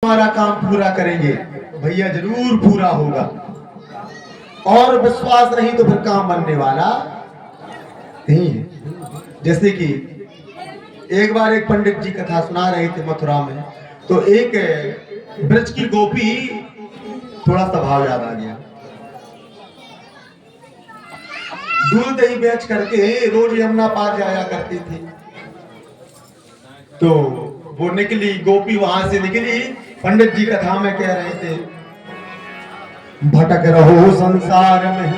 हमारा काम पूरा करेंगे भैया, जरूर पूरा होगा। और विश्वास नहीं तो फिर काम बनने वाला नहीं है। जैसे कि एक बार एक पंडित जी कथा सुना रहे थे मथुरा में, तो एक ब्रज की गोपी थोड़ा सा भाव याद आ गया। दूध दही बेच करके रोज यमुना पार जाया करती थी। तो वो निकली गोपी, वहां से निकली। पंडित जी कथा में कह रहे थे, भटक रहो संसार में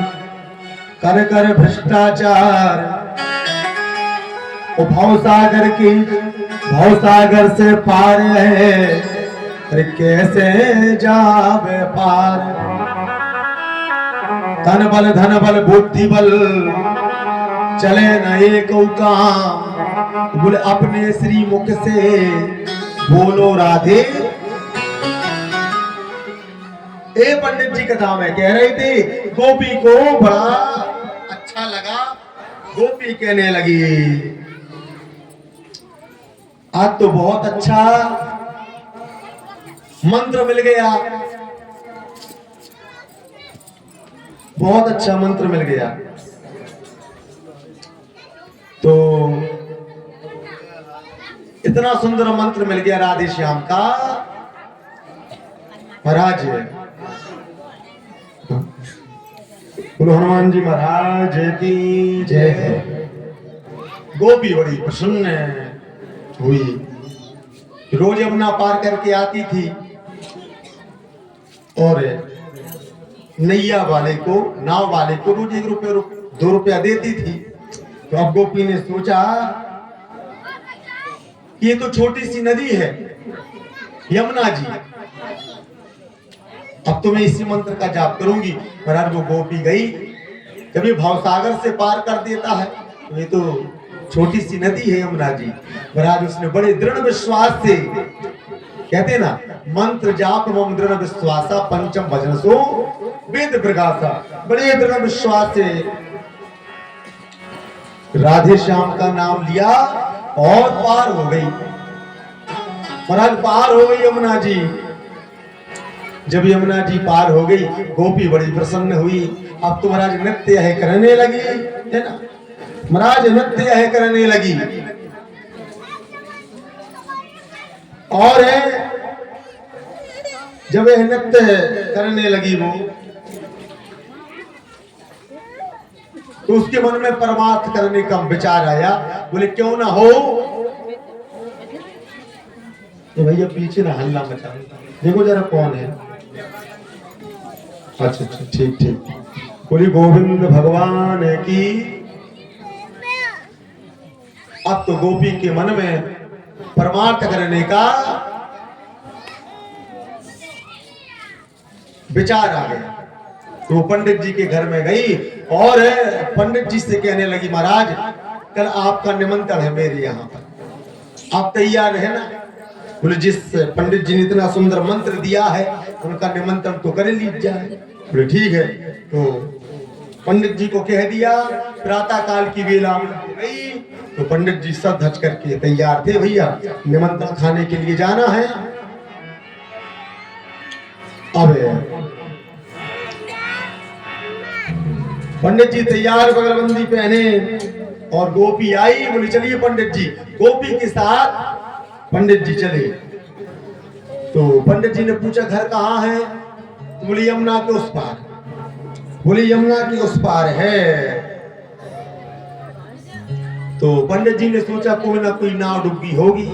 कर कर भ्रष्टाचार, भवसागर से पार है, अरे कैसे जावे पार। तन बल धन बल बुद्धि बल चले न एक काम, बोले अपने श्री मुख से बोलो राधे। ए पंडित जी कथा में कह रहे थे, गोपी को बड़ा अच्छा लगा। गोपी कहने लगी, आज तो बहुत अच्छा मंत्र मिल गया, बहुत अच्छा मंत्र मिल गया। तो इतना सुंदर मंत्र मिल गया राधे श्याम का। महाराज बोलो हनुमान जी महाराज की जय है। गोपी बड़ी प्रसन्न हुई। रोज यमुना पार करके आती थी और नैया वाले को, नाव वाले को रोज 1 रुपया 2 रुपया देती थी। तो अब गोपी ने सोचा कि ये तो छोटी सी नदी है यमुना जी, अब तो मैं इसी मंत्र का जाप करूंगी। महाराज वो गोपी गई, कभी भवसागर से पार कर देता है, ये तो छोटी सी नदी है यमुना जी। महाराज उसने बड़े दृढ़ विश्वास से, कहते ना मंत्र जाप मम दृढ़ विश्वासा पंचम भजन सो वेद प्रकाशा, बड़े दृढ़ विश्वास से राधे श्याम का नाम लिया और पार हो गई। महाराज पार हो गई यमुना जी। जब यमुना जी पार हो गई, गोपी बड़ी प्रसन्न हुई। अब तो महाराज नृत्य है करने लगी, है ना। महाराज नृत्य है करने लगी और जब यह नृत्य करने लगी वो, तो उसके मन में परमार्थ करने का विचार आया। बोले क्यों ना हो, तो भैया पीछे ना हल्ला मचा, देखो जरा कौन है। अच्छा ठीक ठीक। बोली गोविंद भगवान की। अब तो गोपी के मन में परमार्थ करने का विचार आ गया। तो पंडित जी के घर में गई और पंडित जी से कहने लगी, महाराज कल आपका निमंत्रण है मेरे यहाँ पर, आप तैयार है ना। बोले जिस पंडित जी ने इतना सुंदर मंत्र दिया है उनका निमंत्रण तो कर लीजिए। बोले ठीक है। तो पंडित जी को कह दिया। प्रातः काल की वेला हो गई तो पंडित जी सब धज करके तैयार थे, भैया निमंत्रण खाने के लिए जाना है। अब पंडित जी तैयार, बगलबंदी पहने और गोपी आई। बोली चलिए पंडित जी। गोपी के साथ पंडित जी चले। तो पंडित जी ने पूछा घर कहाँ है। तो बोली यमुना के उस पार। बोली यमुना के उस पार है। तो पंडित जी ने सोचा कोई ना कोई नाव डूबी होगी।